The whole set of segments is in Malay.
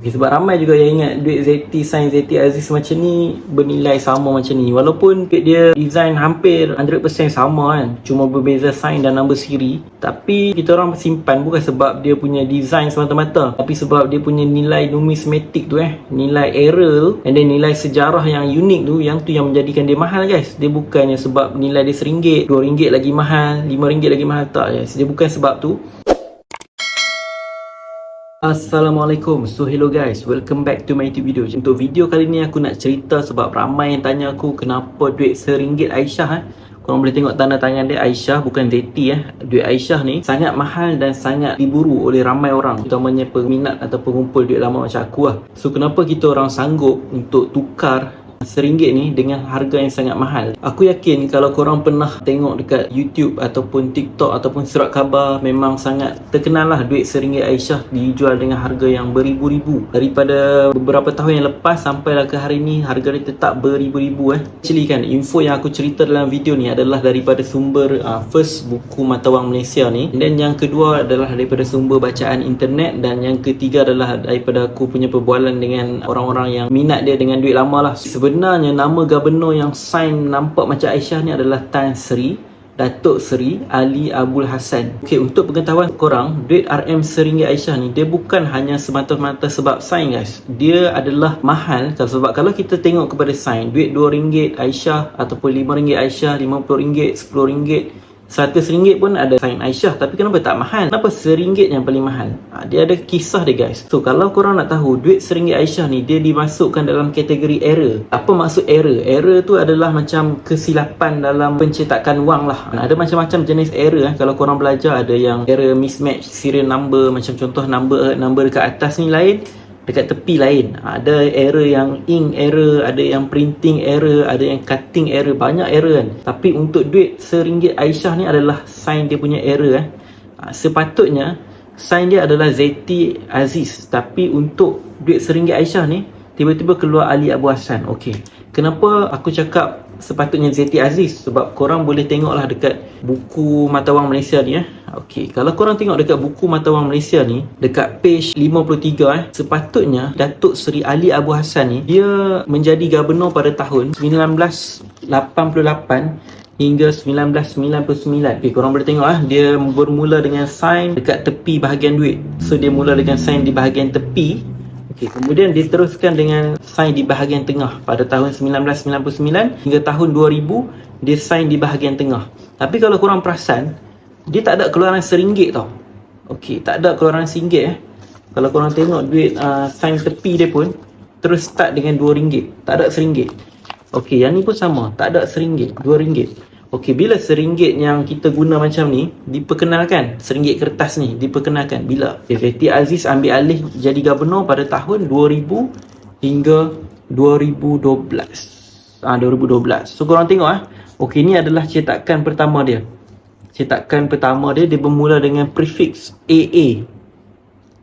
Okey, sebab ramai juga yang ingat duit ZT, sign ZT Aziz macam ni bernilai sama macam ni. Walaupun duit dia design hampir 100% sama kan, cuma berbeza sign dan nombor siri, tapi kita orang simpan bukan sebab dia punya design semata-mata, tapi sebab dia punya nilai numismatik tu nilai error tu, and then nilai sejarah yang unik tu, yang tu yang menjadikan dia mahal guys. Dia bukannya sebab nilai dia RM1, RM2 lagi mahal, RM5 lagi mahal, tak guys. Dia bukan sebab tu. Assalamualaikum. So hello guys, welcome back to my YouTube video. Untuk video kali ni aku nak cerita sebab ramai yang tanya aku kenapa duit RM1 Aisyah Korang boleh tengok tanda tangan dia Aisyah, bukan ZT Duit Aisyah ni sangat mahal dan sangat diburu oleh ramai orang, terutamanya peminat atau pengumpul duit lama macam aku So kenapa kita orang sanggup untuk tukar RM1 ni dengan harga yang sangat mahal? Aku yakin kalau korang pernah tengok dekat YouTube ataupun TikTok ataupun surat khabar, memang sangat terkenal lah duit RM1 Aisyah dijual dengan harga yang beribu-ribu. Daripada beberapa tahun yang lepas sampailah ke hari ni, harga dia tetap beribu-ribu Actually kan, info yang aku cerita dalam video ni adalah daripada sumber first, buku mata wang Malaysia ni, dan yang kedua adalah daripada sumber bacaan internet, dan yang ketiga adalah daripada aku punya perbualan dengan orang-orang yang minat dia dengan duit lama lah. Sebenarnya nama gubernur yang sign nampak macam Aisyah ni adalah Tan Sri Datuk Seri Ali Abdul Hassan. Okey, untuk pengetahuan korang, duit RM RM1 Aisyah ni dia bukan hanya semata-mata sebab sign guys. Dia adalah mahal sebab kalau kita tengok kepada sign, duit RM2 Aisyah ataupun RM5 Aisyah, RM50, RM10, RM100 pun ada sign Aisyah. Tapi kenapa tak mahal? Kenapa RM1 yang paling mahal? Dia ada kisah dia guys. So kalau korang nak tahu, duit RM1 Aisyah ni dia dimasukkan dalam kategori error. Apa maksud error? Error tu adalah macam kesilapan dalam pencetakan wang lah. Ada macam-macam jenis error Kalau korang belajar, ada yang error mismatch serial number, macam contoh number dekat atas ni lain, dekat tepi lain. Ada error yang ink error, ada yang printing error, ada yang cutting error, banyak error kan. Tapi untuk duit RM1 Aisyah ni adalah sign dia punya error Sepatutnya sign dia adalah ZT Aziz, tapi untuk duit RM1 Aisyah ni tiba-tiba keluar Ali Abu Hassan. Okey, kenapa aku cakap sepatutnya ZT Aziz? Sebab korang boleh tengoklah dekat buku mata wang Malaysia ni Okey, kalau korang tengok dekat buku mata wang Malaysia ni, dekat page 53 sepatutnya Datuk Seri Ali Abu Hassan ni dia menjadi gubernur pada tahun 1988 hingga 1999. Okey, korang boleh tengok dia bermula dengan sign dekat tepi bahagian duit. So dia mula dengan sign di bahagian tepi. Okey, kemudian diteruskan dengan sign di bahagian tengah pada tahun 1999 hingga tahun 2000 dia sign di bahagian tengah. Tapi kalau korang perasan, dia tak ada keluaran RM1 tau. Okey, tak ada keluaran RM1 Kalau korang tengok duit sign tepi dia pun terus start dengan RM2, tak ada RM1. Okey, yang ni pun sama, tak ada RM1, RM2. Okey, bila RM1 yang kita guna macam ni diperkenalkan, RM1 kertas ni diperkenalkan bila ZT Aziz ambil alih jadi gubernur pada tahun 2000 hingga 2012. 2012. So korang tengok okey, ni adalah cetakan pertama dia. Cetakan pertama dia bermula dengan prefix AA.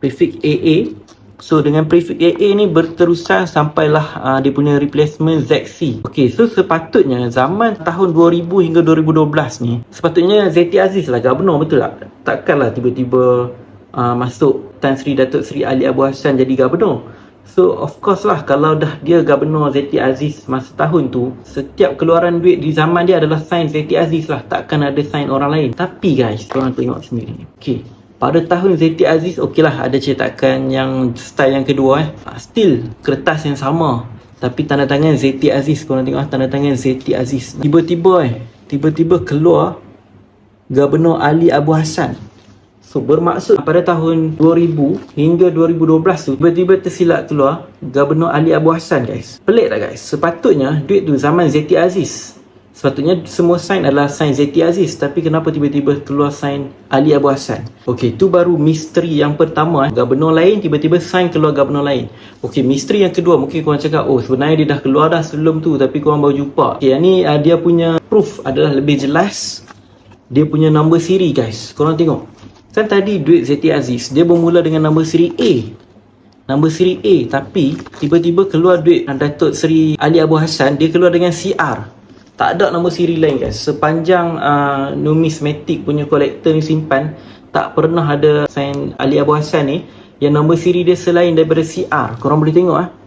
Prefix AA. So dengan prefix AA ni berterusan sampailah dia punya replacement ZC. Okey, so sepatutnya zaman tahun 2000 hingga 2012 ni sepatutnya ZT Aziz lah gubernur, betul tak? Takkanlah tiba-tiba masuk Tan Sri Datuk Seri Ali Abu Hassan jadi gubernur. So of course lah, kalau dah dia gubernur ZT Aziz masa tahun tu, setiap keluaran duit di zaman dia adalah sign ZT Aziz lah, takkan ada sign orang lain. Tapi guys, korang tengok sendiri. Okey, pada tahun ZT Aziz, okey lah, ada cetakan yang style yang kedua still kertas yang sama, tapi tanda tangan ZT Aziz. Korang tengok tanda tangan ZT Aziz. Tiba-tiba keluar Gubernur Ali Abu Hassan. So bermaksud pada tahun 2000 hingga 2012 tu tiba-tiba tersilap keluar Gubernur Ali Abu Hassan guys. Pelik tak guys? Sepatutnya duit tu zaman ZT Aziz, sepatutnya semua sign adalah sign ZT Aziz, tapi kenapa tiba-tiba keluar sign Ali Abu Hassan? Okey, tu baru misteri yang pertama Gubernur lain tiba-tiba sign keluar gubernur lain. Okey, misteri yang kedua, mungkin korang cakap sebenarnya dia dah keluar dah sebelum tu tapi korang baru jumpa. Okey, yang ni dia punya proof adalah lebih jelas. Dia punya nombor siri guys. Korang tengok. Kan tadi duit ZT Aziz dia bermula dengan nombor siri A. Nombor siri A, tapi tiba-tiba keluar duit Datuk Seri Ali Abu Hassan dia keluar dengan CR. Tak ada nombor siri lain guys. Sepanjang numismatik punya kolektor ni simpan, tak pernah ada sign Ali Abu Hassan ni yang nombor siri dia selain daripada CR. Korang boleh tengok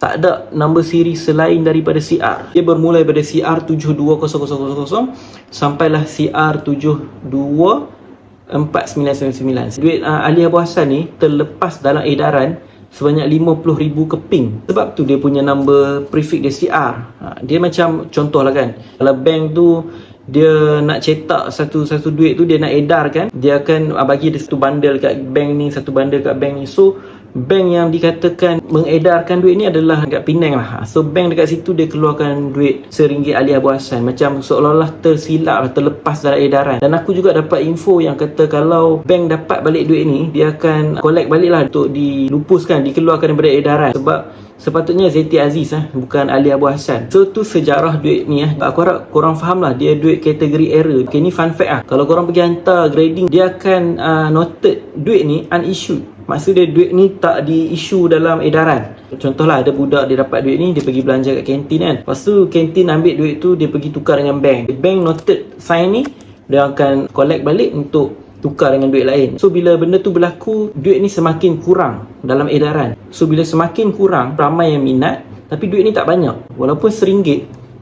tak ada nombor siri selain daripada CR. Dia bermula daripada CR 720000 sampailah CR 724999. Duit Ali Abu Hassan ni terlepas dalam edaran sebanyak 50,000 keping. Sebab tu dia punya number prefix dia CR. Dia macam contoh lah kan, kalau bank tu dia nak cetak satu duit tu, dia nak edarkan, dia akan bagi dia satu bundle kat bank ni, satu bundle kat bank ni. So bank yang dikatakan mengedarkan duit ni adalah kat Penang lah. So bank dekat situ dia keluarkan duit RM1 Ali Abu Hassan, macam seolah-olah tersilap, terlepas dalam edaran. Dan aku juga dapat info yang kata kalau bank dapat balik duit ni, dia akan collect balik lah untuk dilupuskan, dikeluarkan daripada edaran. Sebab sepatutnya Zeti Aziz bukan Ali Abu Hassan. So tu sejarah duit ni aku harap korang faham lah, dia duit kategori error. Okay, ni fun fact kalau korang pergi hantar grading, dia akan noted duit ni unissued. Maksud dia duit ni tak di-issue dalam edaran. Contohlah ada budak dia dapat duit ni, dia pergi belanja kat kantin kan. Lepas tu kantin ambil duit tu, dia pergi tukar dengan bank. Bank noted sign ni, dia akan collect balik untuk tukar dengan duit lain. So bila benda tu berlaku, duit ni semakin kurang dalam edaran. So bila semakin kurang, ramai yang minat, tapi duit ni tak banyak. Walaupun RM1,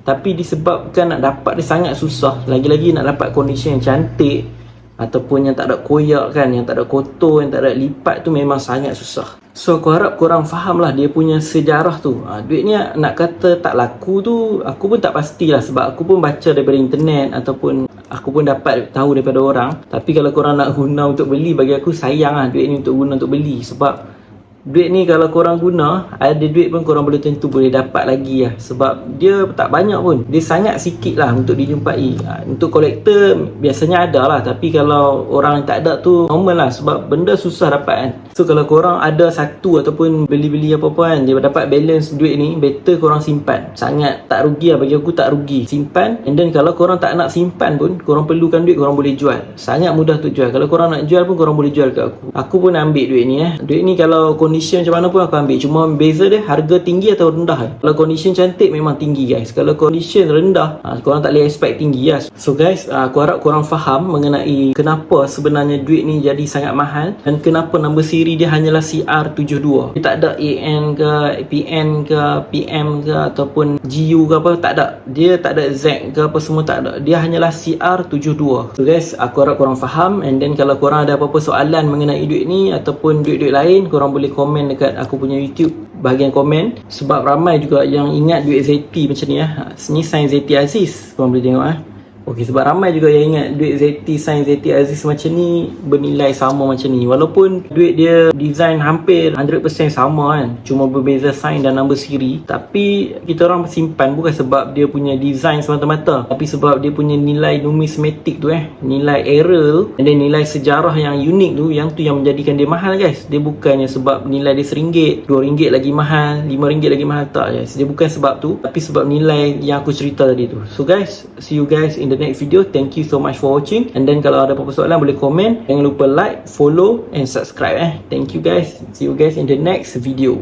tapi disebabkan nak dapat dia sangat susah. Lagi-lagi nak dapat kondisi yang cantik ataupun yang tak ada koyak kan, yang tak ada kotor, yang tak ada lipat tu memang sangat susah. So aku harap korang faham lah dia punya sejarah tu. Duit ni nak kata tak laku tu, aku pun tak pastilah, sebab aku pun baca daripada internet ataupun aku pun dapat tahu daripada orang. Tapi kalau korang nak guna untuk beli, bagi aku sayang duit ni untuk guna untuk beli. Sebab duit ni kalau korang guna, ada duit pun korang boleh tentu boleh dapat lagi sebab dia tak banyak pun, dia sangat sikit lah untuk dijumpai. Untuk kolektor biasanya ada lah, tapi kalau orang tak ada tu normal lah, sebab benda susah dapat kan. So kalau korang ada satu ataupun beli-beli apa-apa kan, dia dapat balance duit ni, better korang simpan. Sangat tak rugi lah, bagi aku tak rugi. Simpan, and then kalau korang tak nak simpan pun, korang perlukan duit, korang boleh jual. Sangat mudah untuk jual. Kalau korang nak jual pun korang boleh jual kat aku. Aku pun ambil duit ni Duit ni kalau condition macam mana pun aku ambil. Cuma beza dia harga tinggi atau rendah. Kalau condition cantik memang tinggi guys. Kalau condition rendah, korang tak boleh expect tinggi So guys, aku harap korang faham mengenai kenapa sebenarnya duit ni jadi sangat mahal, dan kenapa nombor siri dia hanyalah CR72. Dia tak ada AN ke, PN ke, PM ke ataupun GU ke apa, tak ada. Dia tak ada Z ke apa, semua tak ada. Dia hanyalah CR72. So guys, aku harap korang faham. And then kalau korang ada apa-apa soalan mengenai duit ni ataupun duit-duit lain, korang boleh komen dekat aku punya YouTube bahagian komen. Sebab ramai juga yang ingat duit Zeti macam ni Ni sign Zeti Aziz, korang boleh tengok Okey, sebab ramai juga yang ingat duit Zeti, sign Zeti Aziz macam ni bernilai sama macam ni. Walaupun duit dia design hampir 100% sama kan, cuma berbeza sign dan nombor siri, tapi kita orang simpan bukan sebab dia punya design semata-mata, tapi sebab dia punya nilai numismatik tu nilai error tu, dan nilai sejarah yang unik tu, yang tu yang menjadikan dia mahal guys. Dia bukannya sebab nilai dia RM1, RM2 lagi mahal, RM5 lagi mahal, tak guys. Dia bukan sebab tu, tapi sebab nilai yang aku cerita tadi tu. So guys, see you guys in the next video. Thank you so much for watching. And then kalau ada apa-apa soalan boleh komen. Jangan lupa like, follow and subscribe Thank you guys. See you guys in the next video.